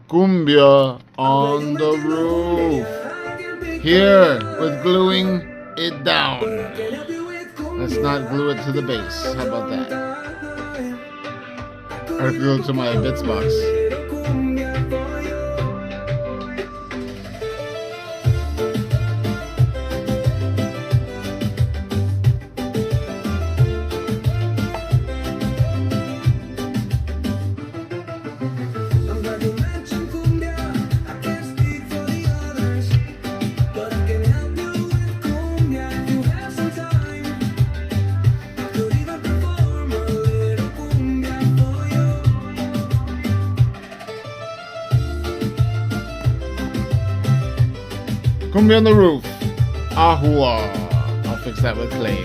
Cumbia on the roof. Here, with gluing it down. Let's not glue it to the base. How about that? Or glue it to my bits box. Cumbia on the roof. Ahua. I'll fix that with clay.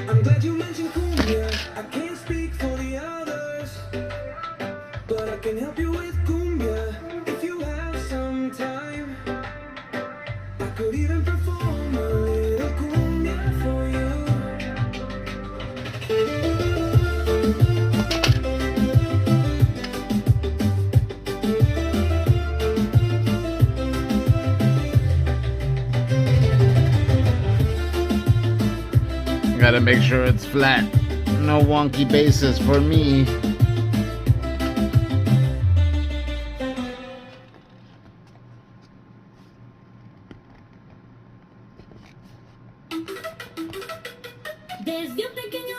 I'm glad you mentioned Cumbia. I can't speak for the others, but I can help you with Cumbia if you have some time. I could even perform a little Cumbia for you. Gotta make sure it's flat. No wonky bases for me. Desde un pequeño